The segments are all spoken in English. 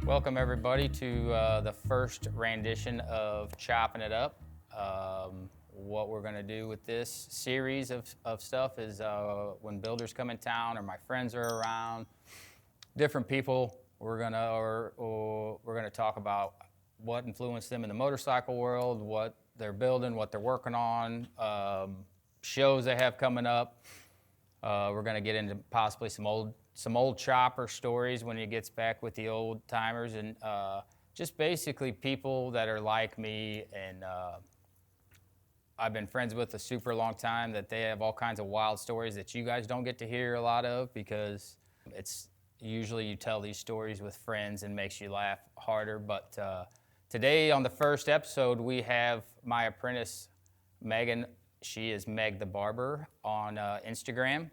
Welcome everybody to the first rendition of Choppin' It Up. What we're gonna do with this series of stuff is when builders come in town or my friends are around, different people, we're gonna talk about what influenced them in the motorcycle world, what they're building, what they're working on, shows they have coming up. We're gonna get into possibly some old chopper stories when he gets back with the old timers, and just basically people that are like me and I've been friends with a super long time, that they have all kinds of wild stories that you guys don't get to hear a lot of, because it's usually you tell these stories with friends and makes you laugh harder. But today on the first episode we have my apprentice Megan. She is Meg the Barber on Instagram.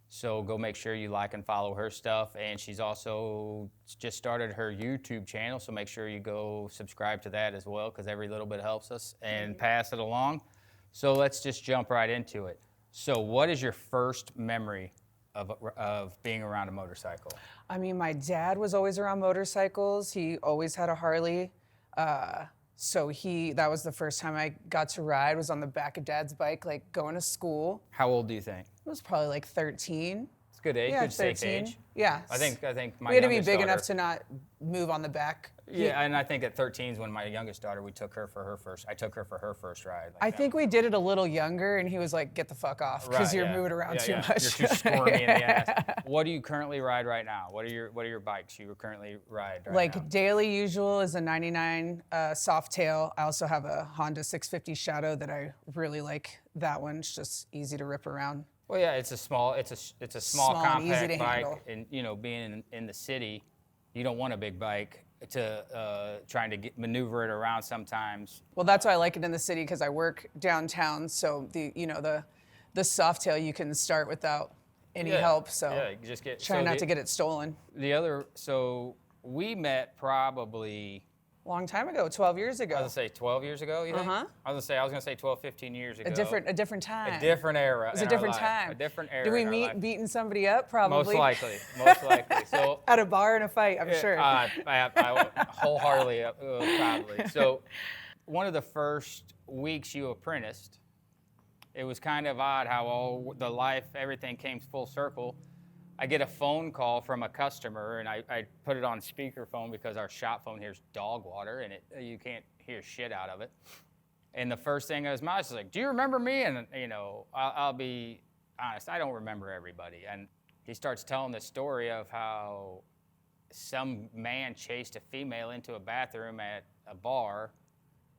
So go make sure you like and follow her stuff. And she's also just started her YouTube channel, so make sure you go subscribe to that as well, because every little bit helps us, and pass it along. So let's just jump right into it. So what is your first memory of being around a motorcycle? I mean, my dad was always around motorcycles. He always had a Harley. So that was the first time I got to ride, was on the back of Dad's bike, like going to school. How old do you think? It was probably like 13. It's good age, Yeah, good safe 13. age. Yeah. I think my We had to be youngest big daughter- enough to not move on the back. Yeah, and I think at 13 is when my youngest daughter, I took her for her first ride. I think we did it a little younger, and he was like, "Get the fuck off, because you're moving around too much." You're too squirmy in the ass. What do you currently ride right now? What are your bikes you currently ride right now? Like daily usual is a 99 Softail. I also have a Honda 650 Shadow that I really like. That one, it's just easy to rip around. Well, yeah, it's a small and compact easy to bike, handle. and being in the city, you don't want a big bike to trying to maneuver it around sometimes. Well, that's why I like it in the city, because I work downtown. So the Softail you can start without any help. So yeah, you just try not to get it stolen. So we met probably Long time ago, 12 years ago. I was gonna say 12 years ago, you think? I was gonna say 12, 15 years ago. A different time. A different era. It was a different time. A different era. Did we in our meet life. beating somebody up? Probably. Most likely. So at a bar in a fight, I'm sure. I wholeheartedly, probably. So one of the first weeks you apprenticed, it was kind of odd how everything came full circle. I get a phone call from a customer, and I put it on speakerphone because our shop phone hears dog water, and you can't hear shit out of it. And the first thing out of his mouth is like, "Do you remember me?" And I'll be honest, I don't remember everybody. And he starts telling the story of how some man chased a female into a bathroom at a bar,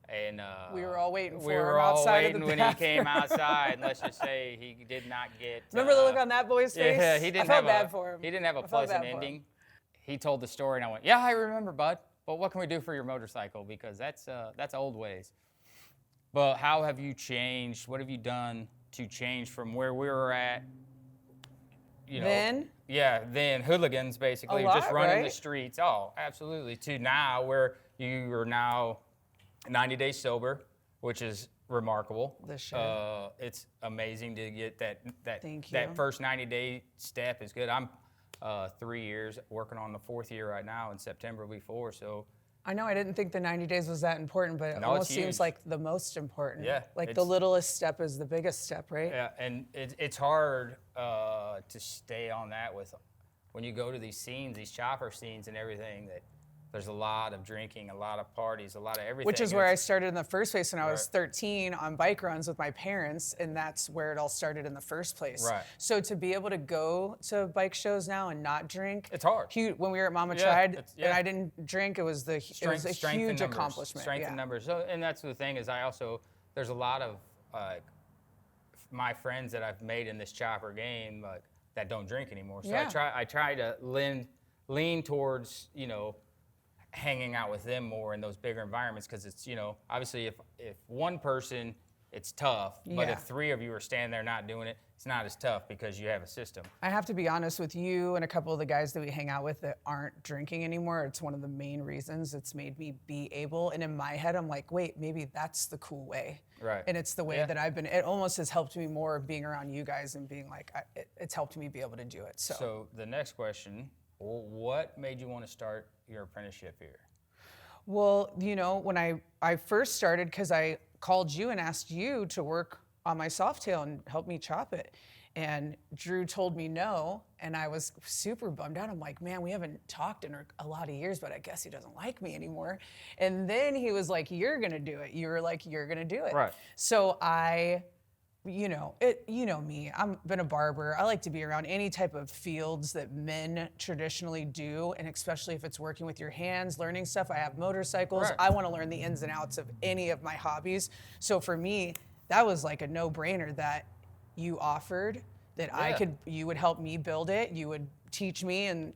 and we were all waiting for we him were all outside waiting of the when bathroom. he came outside. And let's just say he did not get. Remember the look on that boy's face? Yeah, he didn't I felt have bad for him. He didn't have a I felt pleasant bad for him. ending. He told the story, and I went, "Yeah, I remember, bud. But what can we do for your motorcycle? Because that's old ways." But how have you changed? What have you done to change from where we were at? Then? Yeah, then hooligans basically, A lot, just running the right? streets. Oh, absolutely. To now, where you are now 90 days sober, which is remarkable. It's amazing to get that Thank you. that first 90-day step is good. I'm 3 years working on the 4th year right now. In September will be 4. So I know I didn't think the 90 days was that important, but it No, almost it's seems huge. like the most important. Yeah, Like the it's- littlest step is the biggest step, right? yeah, and it's hard to stay on that with when you go to these scenes, these chopper scenes and everything. That there's a lot of drinking, a lot of parties, a lot of everything. Which is where I started in the first place when I was Right. 13 on bike runs with my parents, and that's where it all started in the first place. Right. So to be able to go to bike shows now and not drink, It's hard. When we were at Mama Yeah, Tried it's- yeah. and I didn't drink, it was a Strength in huge numbers. accomplishment. Strength yeah. in numbers. So, and that's the thing is there's a lot of my friends that I've made in this chopper game that don't drink anymore. So Yeah. I try to lean towards hanging out with them more in those bigger environments, because it's obviously if one person, it's tough, but Yeah. if 3 of you are standing there not doing it, it's not as tough because you have a system. I have to be honest with you and a couple of the guys that we hang out with that aren't drinking anymore. It's one of the main reasons it's made me be able. And in my head, I'm like, wait, maybe that's the cool way. Right. And it's the way that I've been. It almost has helped me more being around you guys and being like, it's helped me be able to do it. So So the next question Well, what made you want to start your apprenticeship here? Well, when I first started, because I called you and asked you to work on my softail and help me chop it. And Drew told me no, and I was super bummed out. I'm like, man, we haven't talked in a lot of years, but I guess he doesn't like me anymore. And then he was like, you're gonna do it. You were like, you're gonna do it. Right. So me, I've been a barber. I like to be around any type of fields that men traditionally do, and especially if it's working with your hands, learning stuff. I have motorcycles. Right. I want to learn the ins and outs of any of my hobbies. So for me, that was like a no-brainer that you offered that you would help me build it. You would teach me, and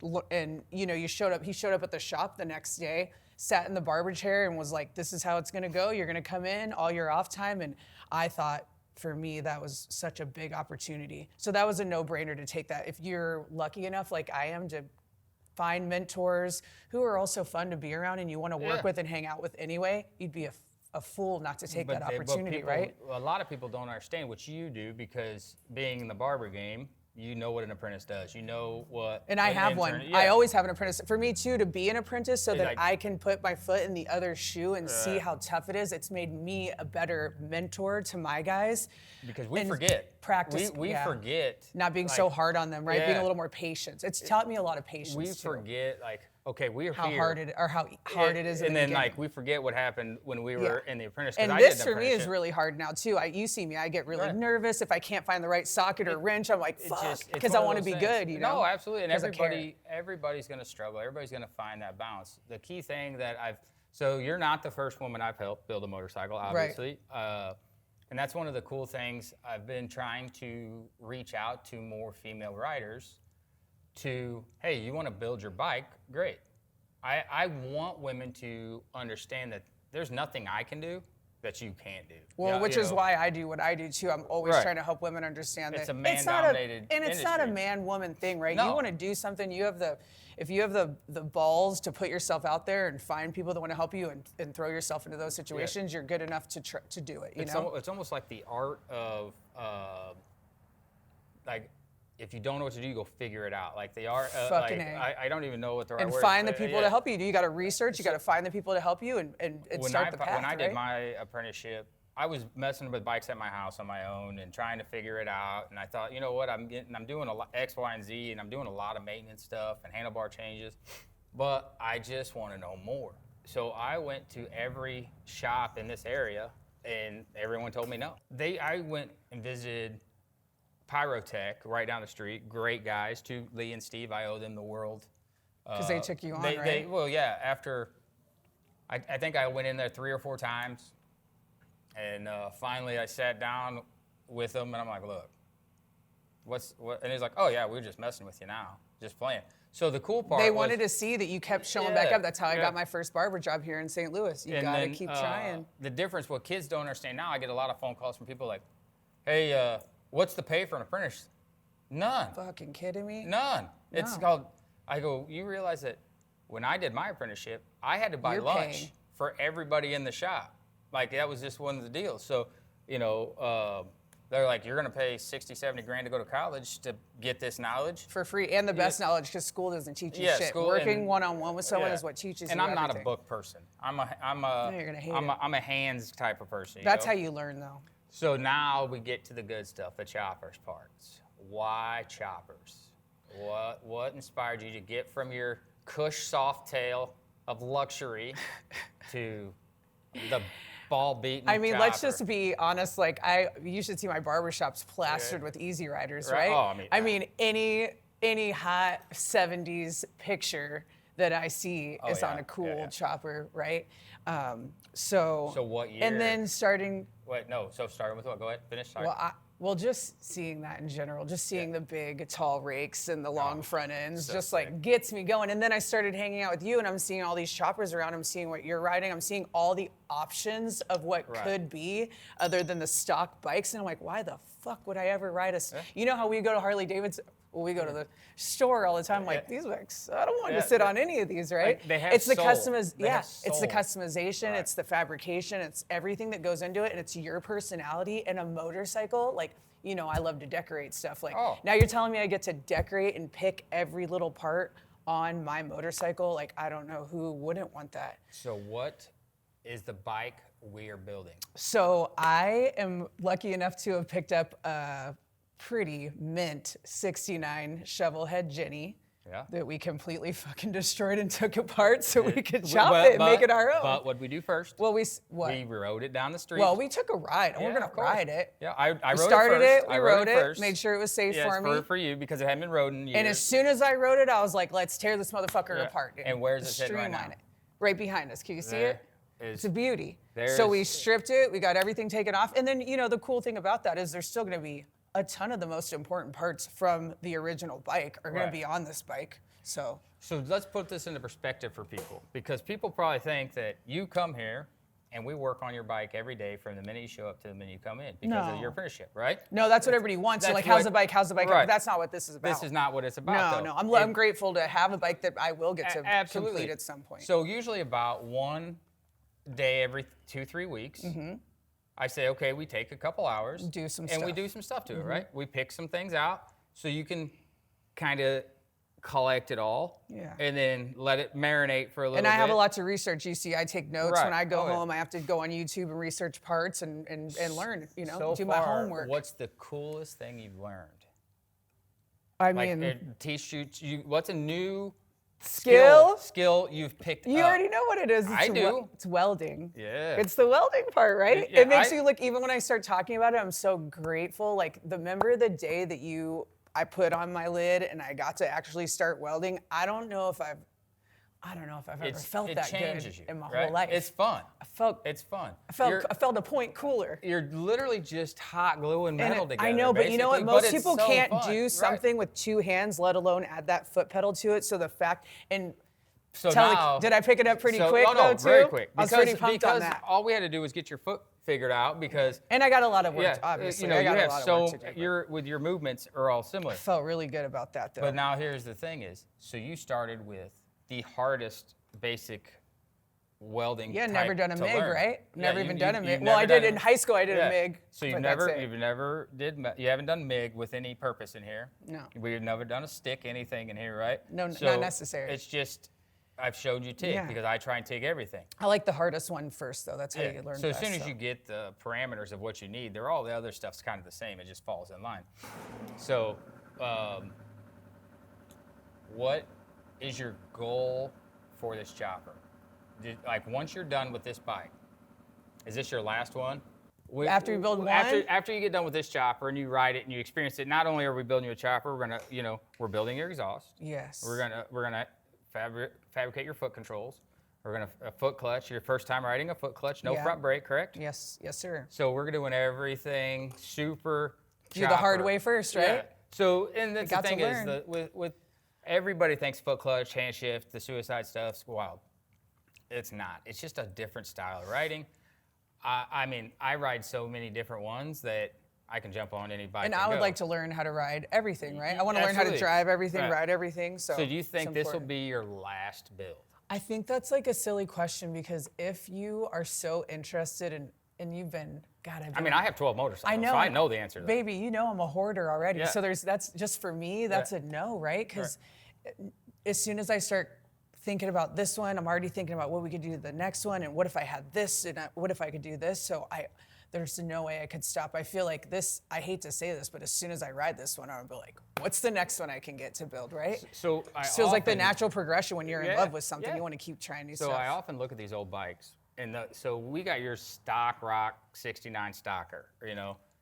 he showed up at the shop the next day, sat in the barber chair and was like, this is how it's gonna go. You're gonna come in all your off time. And I thought, for me, that was such a big opportunity. So that was a no-brainer to take that. If you're lucky enough, like I am, to find mentors who are also fun to be around and you want to work with and hang out with anyway, you'd be a fool not to take that opportunity, right? A lot of people don't understand what you do, because being in the barber game, you know what an apprentice does. You know what. And I have one. Yeah. I always have an apprentice. For me too, to be an apprentice so that like, I can put my foot in the other shoe and see how tough it is. It's made me a better mentor to my guys. Because we forget. Practice. We forget. Not being so hard on them, right? Yeah. Being a little more patient. It's taught me a lot of patience. We forget, okay, we're how here. how hard it is. And in then the game. we forget what happened when we were in the apprentice. And this for me is really hard now too. You see me, I get really nervous if I can't find the right socket or wrench. I'm like, fuck, because I want to be good, No, absolutely. And 'Cause I care. everybody's going to struggle. Everybody's going to find that balance. The key thing that so you're not the first woman I've helped build a motorcycle, obviously. Right. And that's one of the cool things. I've been trying to reach out to more female riders to, hey, you want to build your bike? Great. I want women to understand that there's nothing I can do that you can't do. Well, which is why I do what I do too. I'm always trying to help women understand that it's a man-dominated and it's not a man-woman thing, right? No. You want to do something, if you have the balls to put yourself out there and find people that want to help you and throw yourself into those situations, you're good enough to do it. It's almost like the art of if you don't know what to do, you go figure it out. Like the art. I don't even know what the right word is. And find the people to help you. You got to research. You got to find the people to help you and start the path. When I did my apprenticeship, I was messing with bikes at my house on my own and trying to figure it out. And I thought, you know what, I'm doing a lot X, Y, and Z, and I'm doing a lot of maintenance stuff and handlebar changes, but I just want to know more. So I went to every shop in this area, and everyone told me no. I went and visited Pyrotech right down the street. Great guys, to Lee and Steve. I owe them the world. Because they took you on, right? Well, yeah. After, I think I went in there 3 or 4 times, and finally I sat down with them, and I'm like, look, what? And he's like, oh yeah, we're just messing with you now, just playing. So the cool part they wanted to see that you kept showing back up. That's how I got my first barber job here in St. Louis. You got to keep trying. The difference, what kids don't understand now, I get a lot of phone calls from people like, hey, what's the pay for an apprentice? None. Fucking kidding me? None. No. It's called, I go, you realize that when I did my apprenticeship, I had to buy lunch for everybody in the shop. Like, that was just one of the deals. So, they're like, you're going to pay 60, 70 grand to go to college to get this knowledge. For free, and the best knowledge, because school doesn't teach you shit. Working one-on-one with someone is what teaches you And I'm everything. not a book person. I'm a you're gonna hate it. I'm a hands type of person. That's how you learn, though. So now we get to the good stuff, the choppers parts. Why choppers? What inspired you to get from your cush soft tail of luxury to the ball beating chopper? Let's just be honest. You should see my barbershops plastered with Easy Riders, right? Oh, any hot 70s picture that I see is on a cool chopper, right? So what year? And then starting. Wait, no. So starting with what? Go ahead, finish. Sorry. Well, just seeing that in general, just seeing the big, tall rakes and the long front ends, just gets me going. And then I started hanging out with you, and I'm seeing all these choppers around. I'm seeing what you're riding. I'm seeing all the options of what could be other than the stock bikes. And I'm like, why the fuck would I ever ride You know how we go to Harley Davidson? Well, we go to the store all the time. Like, these bikes, I don't want to sit on any of these, right? They have it's the soul. it's the Soul. customization, it's the fabrication, it's everything that goes into it, and it's your personality. And a motorcycle, I love to decorate stuff. Now you're telling me I get to decorate and pick every little part on my motorcycle, like I don't know who wouldn't want that. So what is the bike we are building? So I am lucky enough to have picked up a pretty mint 69 Shovelhead Jenny. Yeah. That we completely fucking destroyed and took apart so we could chop it and make it our own. But what we do first? Well, we rode it down the street. Well, we took a ride. Yeah, We're gonna ride it. Yeah, I rode started it first. We rode it. First. Made sure it was safe Yeah, for me. for you because it hadn't been rode in years. And as soon as I rode it, I was like, let's tear this motherfucker apart. Dude. And where's it sitting right Streamline now? it. Right behind us. Can you see There it? is- It's a beauty. there's- So we stripped it. We got everything taken off. And then, the cool thing about that is there's still going to be a ton of the most important parts from the original bike are going Right. to be on this bike. So let's put this into perspective for people, because people probably think that you come here and we work on your bike every day from the minute you show up to the minute you come in because of No. your apprenticeship, right? no, that's what everybody wants. So that's like, how's what- the bike? How's the bike? Right. That's not what this is about. This is not what it's about. No, though. I'm grateful to have a bike that I will get to Absolutely. complete at some point. So usually about one day every 2-3 weeks, I say, okay, we take a couple hours, Do some and we stuff. do some stuff to it, right? We pick some things out so you can kind of collect it all, Yeah. and then let it marinate for a little And bit. I have a lot to research. You see, I take notes Right. when I go Oh, yeah. home. I have to go on YouTube and research parts and learn, So do my far, homework. what's the coolest thing you've learned? I Like, mean, it teach you what's a new skill? skill you've picked You up? already know what it is. It's I do. It's welding. Yeah. It's the welding part, right? Yeah, It makes you look, even when I start talking about it, I'm so grateful. Like, remember the day that I put on my lid and I got to actually start welding? I don't know if I've ever felt it that changes good you, in my right? whole life. It's fun. It's fun. I felt a point cooler. You're literally just hot gluing metal together. I know, but you know what? basically, Most but it's people so can't fun. do Right. something with two hands, let alone add that foot pedal to it. So the fact, and So tell the- now, did I pick it up pretty quick oh, no, though too? very quick. I was Because, pretty pumped because on that. all we had to do was get your foot figured out because And I got a lot of work, yeah, obviously. you I got have a lot so of work to do. your movements are all similar. Felt really good about that though. But now here's the thing is, so you started with the hardest basic welding. Yeah, type never done a to MIG, learn. right? Yeah, Never you- even you- done a you've MIG. Well, never I did done in high school. I did a MIG. So you but that's it. you haven't done MIG with any purpose in here. No. We've never done a stick anything in here, right? No, not So necessary. It's just I've showed you TIG Yeah. because I try and TIG everything. I like the hardest one first though. That's how you learn. So as fast, soon as you get the parameters of what you need, all the other stuff's kind of the same. It just falls in line. So, what is your goal for this chopper? Like once you're done with this bike, is this your last one? After you build one? After you get done with this chopper and you ride it and you experience it, not only are we building you a chopper, we're building your exhaust. Yes. We're gonna fabricate your foot controls. We're gonna a foot clutch. Your first time riding a foot clutch, no Yeah. front brake, correct? Yes, sir. So we're doing everything super. Do the hard chopper. way first, right? Yeah. So and that's the got to thing is learn. that with everybody thinks foot clutch, hand shift, the suicide stuff's wild. It's not. It's just a different style of riding. I mean, I ride so many different ones that I can jump on any bike. And I would like to learn how to ride everything, right? I want to learn how to Absolutely. drive everything, Right. ride everything. So So do you think it's this will important. be your last build? I think that's like a silly question because if you are so interested and you've been, God, I mean, I have 12 motorcycles, I know, so I know the answer to that. Baby, you know I'm a hoarder already. Yeah. So that's just for me, that's a no, right? Because as soon as I start thinking about this one, I'm already thinking about what we could do to the next one, and what if I had this, and what if I could do this? So there's no way I could stop. I feel like this, I hate to say this, but as soon as I ride this one, I'll be like, what's the next one I can get to build, right? So It feels like the natural progression when you're in Yeah, love with something. yeah. You want to keep trying new So stuff. I often look at these old bikes, and so we got your stock Rock 69 stocker,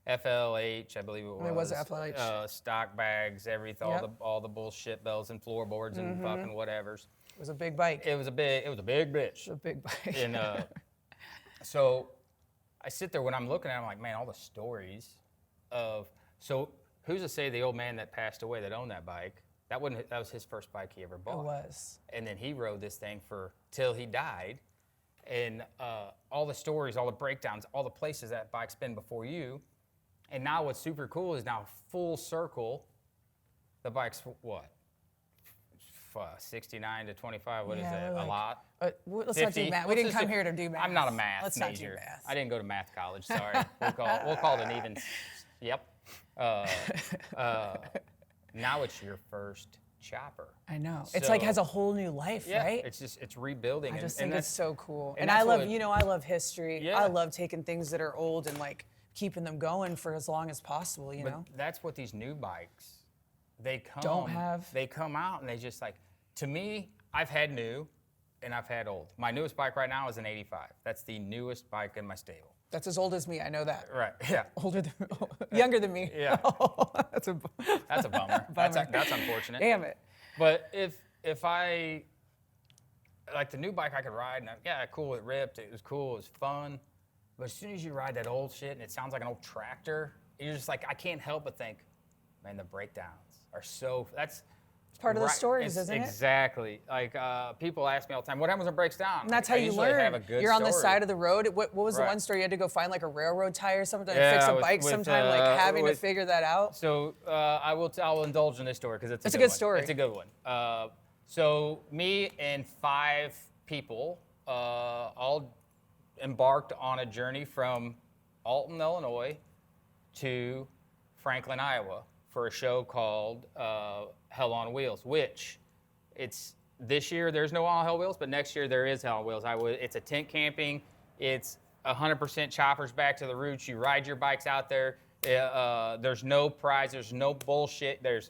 FLH, I believe it was. It was FLH. Stock bags, everything, Yep. all the bullshit bells and floorboards and fucking whatevers. It was a big bike. It was a big bitch. a big bike. And so I sit there when I'm looking at it, I'm like, man, all the stories of, so who's to say the old man that passed away that owned that bike, that was his first bike he ever bought. It was. And then he rode this thing till he died. And all the stories, all the breakdowns, all the places that bike's been before you. And now what's super cool is now full circle, the bike's what? 69 to 25, what is Yeah, that? we're A like- lot? Let's not do 50? math. We What's didn't this come do- here to do math. I'm not a math Let's major. not do math. I didn't go to math college, sorry. We'll call it an even, yep. Now it's your first Chopper. I know. It's So, like has a whole new life, yeah, right? it's rebuilding. I just think it's so cool. and And I that's love, what- I love history. Yeah. I love taking things that are old and like keeping them going for as long as possible, you But know? that's what these new bikes, they come. Don't have. They come out and they just like, to me, I've had new and I've had old. My newest bike right now is an 85. That's the newest bike in my stable. That's as old as me. I know that. Right, yeah. Older than, younger than me. Yeah. That's a bummer. That's unfortunate. Damn it. But if I, like the new bike I could ride, and yeah, cool, it ripped, it was cool, it was fun. But as soon as you ride that old shit and it sounds like an old tractor, you're just like, I can't help but think, man, the breakdowns are so, that's part of the right, stories, isn't it? Exactly. Like people ask me all the time, what happens when it breaks down? And that's Like, how I you usually learn. have a good You're on the story. side of the road. What was the Right. one story you had to go find like a railroad tire or something Yeah, and fix a with- bike with, sometime, like having to with- figure that out? So I'll indulge in this story because it's a good one. story. It's a good one. So me and 5 people all embarked on a journey from Alton, Illinois to Franklin, Iowa for a show called Hell on Wheels, which it's this year there's no All Hell Wheels, but next year there is Hell on Wheels. It's a tent camping. It's 100% choppers back to the roots. You ride your bikes out there. There's no prize. There's no bullshit. There's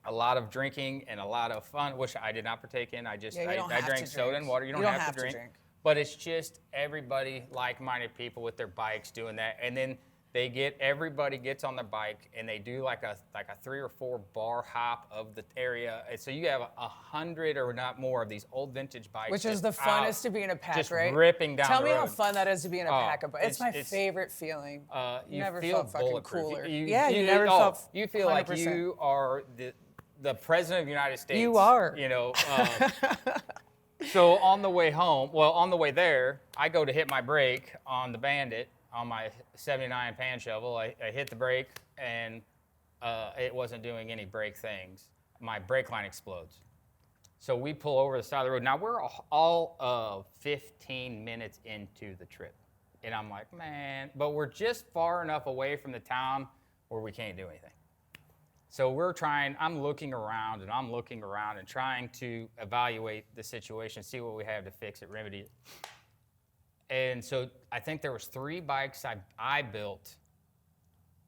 a lot of drinking and a lot of fun, which I did not partake in. I Yeah, you don't I have drank to soda drink. and water. You don't have to drink. But it's just everybody, like-minded people with their bikes doing that, and then everybody gets on the bike and they do like a 3 or 4 bar hop of the area. And so you have 100 or not more of these old vintage bikes. Which is the just funnest out, to be in a pack, just right? ripping down Tell the me how road. fun that is to be in a pack of bikes. It's my it's- favorite feeling. You never feel felt fucking bulletproof. cooler. You never felt. You feel like 100%. you are the president of the United States. You are. You know. So on the way home, on the way there, I go to hit my brake on the Bandit on my 79 pan shovel. I hit the brake and it wasn't doing any brake things. My brake line explodes. So we pull over the side of the road. Now we're all of 15 minutes into the trip. And I'm like, man, but we're just far enough away from the town where we can't do anything. So I'm looking around and trying to evaluate the situation, see what we have to fix it, remedy it. And so I think there was 3 bikes I built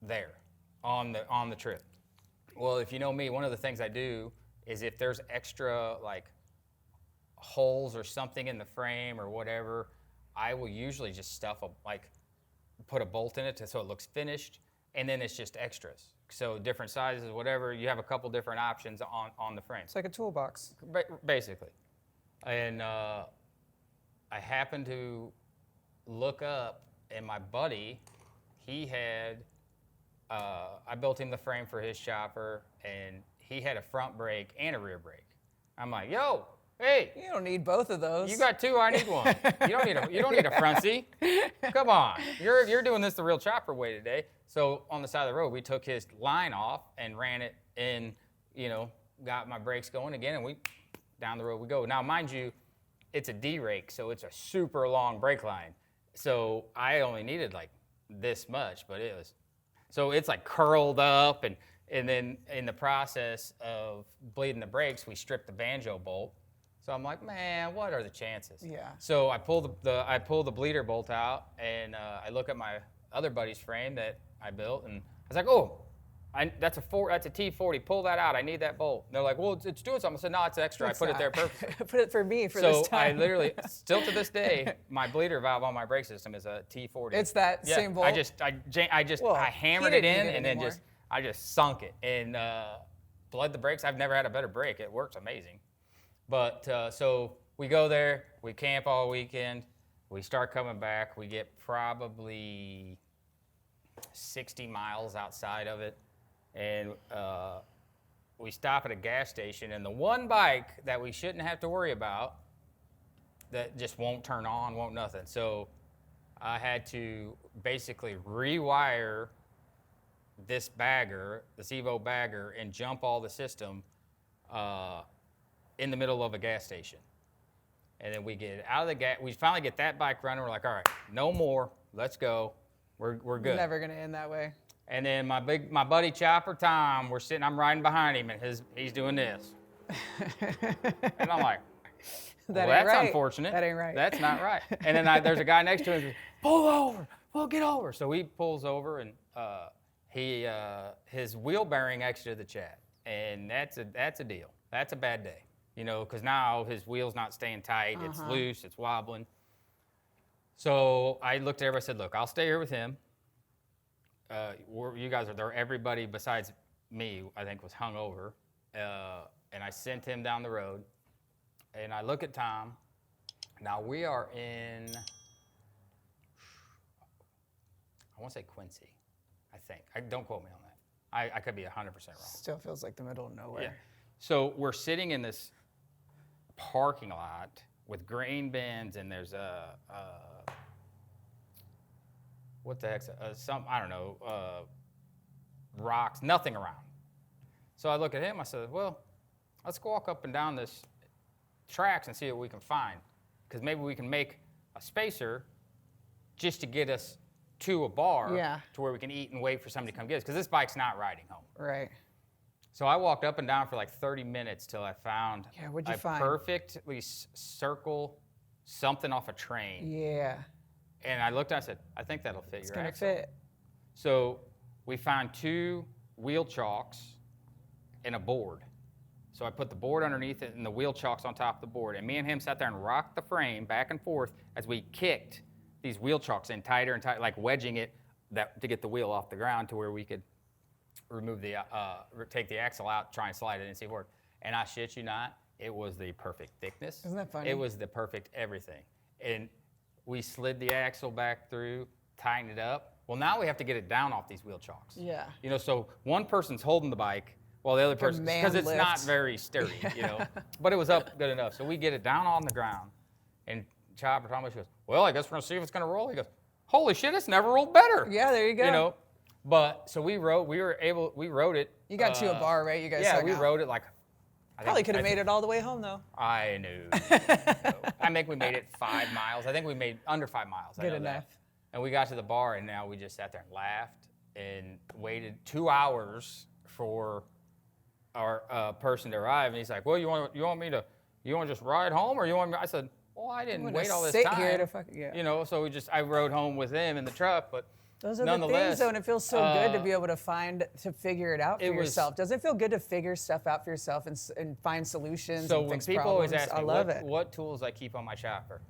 there on the trip. Well, if you know me, one of the things I do is if there's extra like holes or something in the frame or whatever, I will usually just put a bolt in it so it looks finished, and then it's just extras. So different sizes, whatever, you have a couple different options on the frame. It's like a toolbox. Basically. And I happened to look up, and my buddy, he had, I built him the frame for his chopper, and he had a front brake and a rear brake. I'm like, yo, hey. You don't need both of those. You got 2, I need 1. You don't need a front seat. Come on, you're doing this the real chopper way today. So on the side of the road, we took his line off and ran it and, got my brakes going again, and down the road we go. Now, mind you, it's a D-rake, so it's a super long brake line. So I only needed like this much, but so it's like curled up, and then in the process of bleeding the brakes, we stripped the banjo bolt. So I'm like, man, what are the chances? Yeah. So I pull the bleeder bolt out, and I look at my other buddy's frame that I built, and I was like, oh, that's a T40. Pull that out. I need that bolt. And they're like, well, it's doing something. I said, no, it's extra. I put it there purposely. Put it for me for So this time. I literally, still to this day, my bleeder valve on my brake system is a T40. It's that same bolt? I hammered he it didn't in need it and then anymore. I just sunk it and bled the brakes. I've never had a better brake. It works amazing. But so we go there, we camp all weekend, we start coming back, we get probably 60 miles outside of it, and we stop at a gas station, and the one bike that we shouldn't have to worry about that just won't turn on, won't nothing. So I had to basically rewire this Evo bagger, and jump all the system in the middle of a gas station. And then we get out of the gas, we finally get that bike running, we're like, all right, no more, let's go, we're good. Never gonna end that way. And then my buddy Chopper Tom, I'm riding behind him, and he's doing this. And I'm like, That well, ain't that's right. unfortunate. That ain't right. That's not right. And then there's a guy next to him who says, pull over, well, get over. So he pulls over, and his wheel bearing exited the chat. And that's a deal. That's a bad day, you know, because now his wheel's not staying tight. It's loose, it's wobbling. So I looked at everybody and said, look, I'll stay here with him. You guys are there. Everybody besides me, I think, was hungover. And I sent him down the road. And I look at Tom. Now we are in, I want to say Quincy, I think. Don't quote me on that. I could be 100% wrong. Still feels like the middle of nowhere. Yeah. So we're sitting in this parking lot with grain bins, and there's what the heck's I don't know, rocks, nothing around. So I look at him, I said, well, let's walk up and down this tracks and see what we can find, because maybe we can make a spacer just to get us to a bar to where we can eat and wait for somebody to come get us, because this bike's not riding home. Right. So I walked up and down for like 30 minutes till I found what'd you find? Perfectly circle something off a train. Yeah. And I looked and I said, I think that'll fit your axle. It's gonna fit. So we found 2 wheel chocks and a board. So I put the board underneath it and the wheel chocks on top of the board. And me and him sat there and rocked the frame back and forth as we kicked these wheel chocks in tighter and tighter, like wedging it to get the wheel off the ground to where we could remove take the axle out, try and slide it and see if it worked. And I shit you not, it was the perfect thickness. Isn't that funny? It was the perfect everything. And we slid the axle back through, tightened it up. Well, now we have to get it down off these wheel chocks. Yeah. You know, so one person's holding the bike while the other person, because it's not very sturdy, you know. But it was up good enough. So we get it down on the ground, and Chopper Thomas goes, well, I guess we're gonna see if it's gonna roll. He goes, holy shit, it's never rolled better. Yeah, there you go. You know, but so we rode it. You got to a bar, right? You guys Yeah, hung we out. rode it like. Probably could have made it all the way home, though. I knew. I think we made it 5 miles. I think we made under 5 miles. Good enough. And we got to the bar, and now we just sat there and laughed and waited 2 hours for our person to arrive. And he's like, "Well, you want to just ride home, or you want me?" I said, "Well, I didn't wait all this sit time." Here to You know, so I rode home with him in the truck, but. Those are the things, though, and it feels so good to be able to figure it out for yourself. Doesn't it feel good to figure stuff out for yourself and find solutions so and fix when people problems? always ask me love it. what tools I keep on my chopper,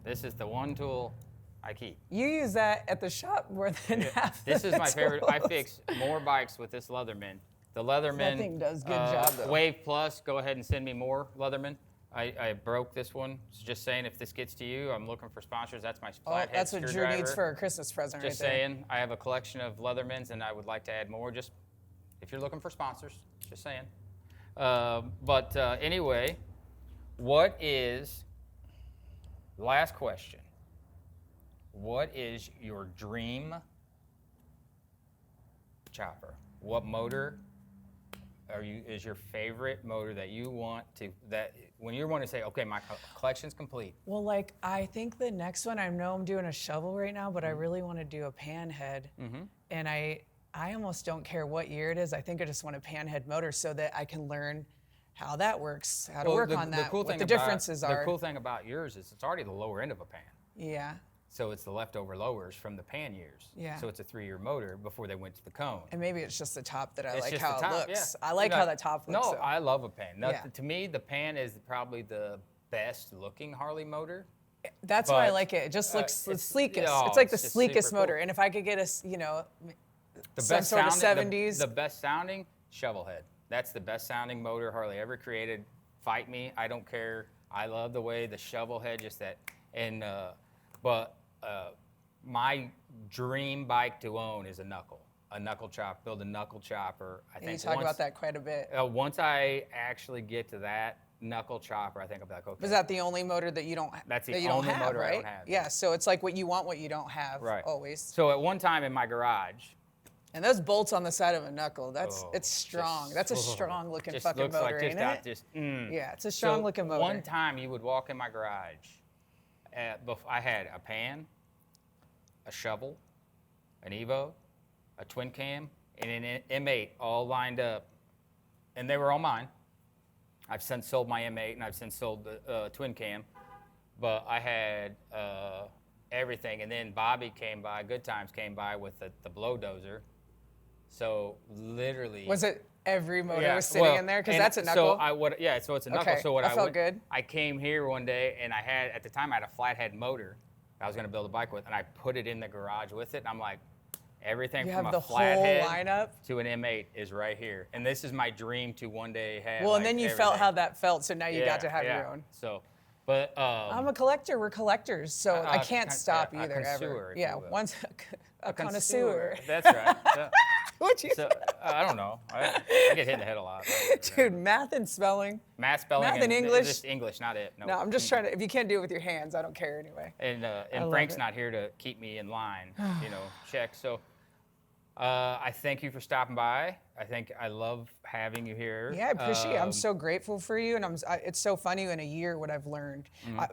this is the one tool I keep. You use that at the shop more than half This of is the my favorite. I tools. fix more bikes with this Leatherman. The Leatherman. That thing does good job, though. Wave Plus, go ahead and send me more Leatherman. I broke this one. So just saying, if this gets to you, I'm looking for sponsors. That's my flathead That's what Drew screwdriver. needs for a Christmas present Just right there. saying, I have a collection of Leathermans, and I would like to add more. Just if you're looking for sponsors, just saying. Anyway, last question. What is your dream chopper? What motor is your favorite motor that you want to, that when you want to say, okay, my collection's complete? Well, like, I think the next one, I know I'm doing a shovel right now, but I really want to do a Panhead. And I almost don't care what year it is. I think I just want a Panhead motor so that I can learn how that works, how to work on that, what the differences are. The cool thing about yours is it's already the lower end of a pan. Yeah. So it's the leftover lowers from the pan years. Yeah. So it's a 3-year motor before they went to the cone. And maybe it's just the top that I It's like just how the it top, looks. yeah. I like how the top looks. No, though. I love a pan. Yeah. To me, the pan is probably the best looking Harley motor. That's why I but, like it. It just looks the it's- sleekest. oh, it's like the it's just sleekest super motor. cool. And if I could get The some best sort of sounding, 70s. The best sounding, Shovelhead. That's the best sounding motor Harley ever created. Fight me, I don't care. I love the way the Shovelhead, just that. And my dream bike to own is a Knuckle chopper. Build a Knuckle chopper. I think you talk about that quite a bit. Once I actually get to that Knuckle chopper, I think I'll be like, okay. Is that the only motor that you don't? That's the that you only don't have, motor I right? don't have. Yeah. So it's like what you want, what you don't have. Right. Always. So at one time in my garage. And those bolts on the side of a Knuckle, it's strong. Just- that's a strong looking just fucking looks motor, like ain't it? Yeah, it's a strong looking motor. One time you would walk in my garage. I had a pan, a shovel, an Evo, a twin cam, and an M8 all lined up, and they were all mine. I've since sold my M8 and I've since sold the twin cam, but I had everything. And then Bobby came by, Good Times came by with the blow dozer. So literally. Was it every motor was sitting in there? Because that's a Knuckle. So it's a Knuckle. Okay, So what that felt good. I came here one day and at the time I had a flathead motor I was going to build a bike with, and I put it in the garage with it. And I'm like, everything you from have a the flathead whole lineup to an M8 is right here. And this is my dream to one day have. Well, and then you felt everything. how that felt, so now you got to have your own. So, but I'm a collector. We're collectors, so I can't stop either ever. Yeah, once a connoisseur. That's right. What'd you So I don't know. I get hit in the head a lot. Dude, math and spelling. Math, spelling, math and English. Just English, not it. No, I'm just trying to. If you can't do it with your hands, I don't care anyway. And Frank's not here to keep me in line. Check. So. I thank you for stopping by. I love having you here. Yeah, I appreciate it. I'm so grateful for you, and it's so funny in a year what I've learned.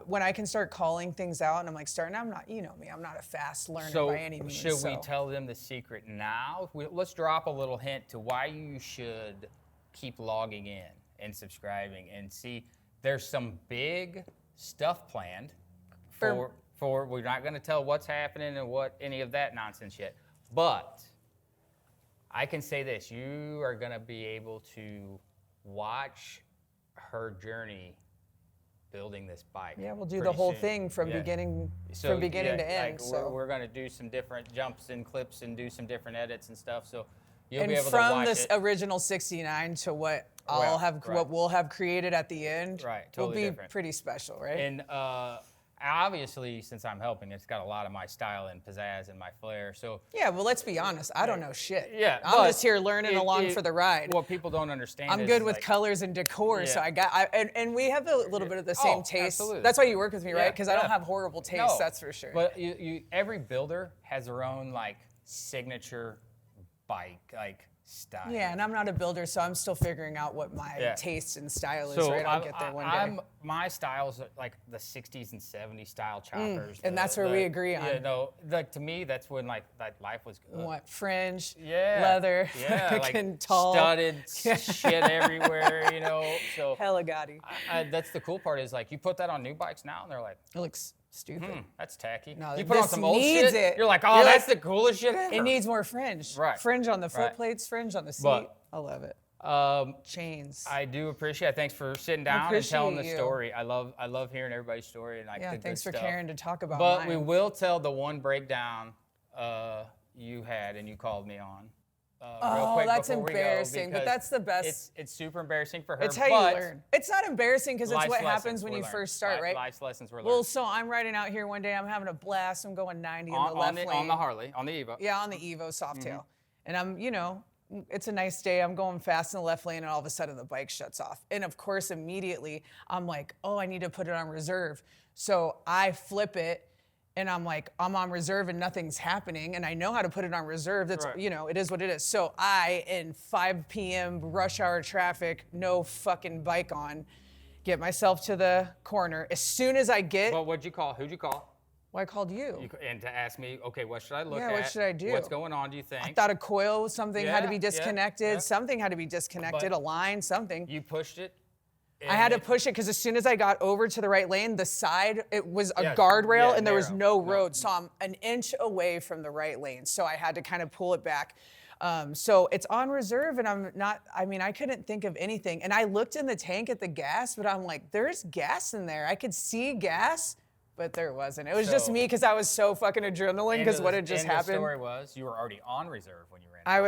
When I can start calling things out, and I'm like, I'm not, you know me, I'm not a fast learner by any means. Should we tell them the secret now? Let's drop a little hint to why you should keep logging in and subscribing and see. There's some big stuff planned for we're not going to tell what's happening and what any of that nonsense yet, but I can say this, you are going to be able to watch her journey building this bike. Yeah, we'll do the whole thing from beginning to end. Like we're going to do some different jumps and clips and do some different edits and stuff. So you'll be able to from watch this it. original 69 to what what we'll have created at the end, totally will be different. Pretty special, right? And obviously, since I'm helping, it's got a lot of my style and pizzazz and my flair. So yeah, well, let's be honest. I don't know shit. Yeah, I'm just here learning along for the ride. What people don't understand. I'm good with colors and decor, so and we have a little bit of the same taste. Absolutely. That's why you work with me, right? Because I don't have horrible taste. That's for sure. But every builder has their own signature bike style. Yeah, and I'm not a builder, so I'm still figuring out what my taste and style is. Right, I'll get there one day. My styles are like the 60s and 70s style choppers. And that's where we agree on. Yeah, no, to me, that's when life was good. What, fringe, yeah, leather, tall, studded shit everywhere, So hella gaudy. That's the cool part is you put that on new bikes now, and they're like, it looks stupid. That's tacky. No, you put on some old shit. You're like, oh, that's the coolest shit ever. It needs more fringe. Right. Fringe on the foot plates, fringe on the seat. I love it. Chains. I do appreciate it. Thanks for sitting down and telling the story. I love hearing everybody's story and the thanks good for stuff. caring to talk about But mine. we will tell the one breakdown you had and you called me on. Real quick that's before we go, embarrassing, but that's the best. It's super embarrassing for her. It's how you learn. It's not embarrassing because it's what happens when you learned. first start, right? Life's lessons were learned. Well, so I'm riding out here one day. I'm having a blast. I'm going 90 in the left lane. On the Harley, on the Evo. Yeah, on the Evo Softail. And I'm, it's a nice day. I'm going fast in the left lane, and all of a sudden the bike shuts off. And of course, immediately I'm like, oh, I need to put it on reserve. So I flip it. And I'm like, I'm on reserve and nothing's happening. And I know how to put it on reserve. That's, it is what it is. So I, in 5 p.m. rush hour traffic, no fucking bike on, get myself to the corner. As soon as I get... Well, what'd you call? Who'd you call? Well, I called you. And to ask me, okay, what should I look at? Yeah, what should I do? What's going on, do you think? I thought a coil, something had to be disconnected. Yeah. Something had to be disconnected, a line, something. You pushed it? I had to push it because as soon as I got over to the right lane, the side, it was a guardrail and there was no road. So I'm an inch away from the right lane. So I had to kind of pull it back. So it's on reserve and I couldn't think of anything. And I looked in the tank at the gas, but I'm like, there's gas in there. I could see gas, but there wasn't. It was just me because I was so fucking adrenaline because what had just happened. The story was you were already on reserve when you ran.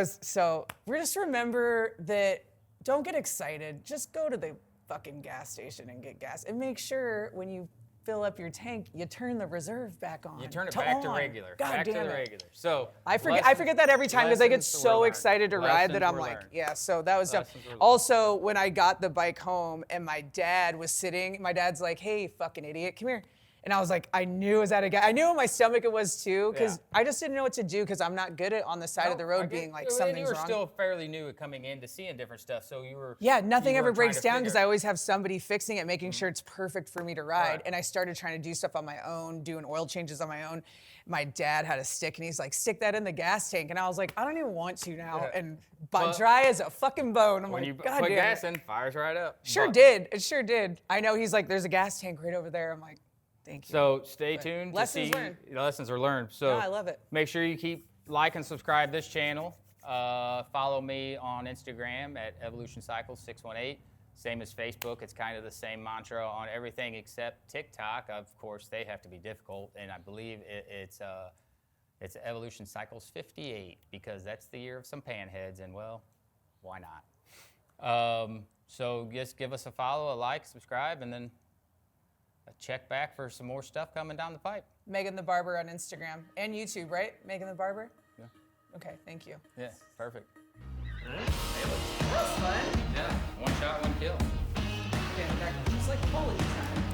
Just remember that don't get excited. Just go to the fucking gas station and get gas, and make sure when you fill up your tank, you turn the reserve back on. You turn it back to regular. God damn to the regular. So I forget that every time because I get so excited to ride that I'm like, so that was dumb. Also, when I got the bike home and my dad was sitting, my dad's like, hey, fucking idiot, come here. And I was like, I knew it was at a gas. I knew in my stomach it was too, because Yeah. I just didn't know what to do because I'm not good at on the side of the road being like something's you were wrong. still fairly new at coming in to seeing different stuff, so you were. Yeah, nothing you ever were trying breaks to down because figure- I always have somebody fixing it, making Mm-hmm. sure it's perfect for me to ride. Right. And I started trying to do stuff on my own, doing oil changes on my own. My dad had a stick and he's like, stick that in the gas tank. And I was like, I don't even want to now. Yeah. And Well, dry as a fucking bone. I'm When like, you God put damn gas it. in, fires right up. Sure But- did. It sure did. I know he's like, there's a gas tank right over there. I'm like, thank you. So stay But tuned. lessons to see, learned. Lessons are learned. So No, I love it. Make sure you keep like and subscribe this channel. Follow me on Instagram at Evolution Cycles 618. Same as Facebook. It's kind of the same mantra on everything except TikTok. Of course, they have to be difficult, and I believe it's Evolution Cycles 58 because that's the year of some panheads, and well, why not? So just give us a follow, a like, subscribe, and then check back for some more stuff coming down the pipe. Megan the Barber on Instagram and YouTube, right? Megan the Barber? Yeah. Okay, thank you. Yeah, perfect. That was fun. Yeah, one shot, one kill. Okay, just like Polish time.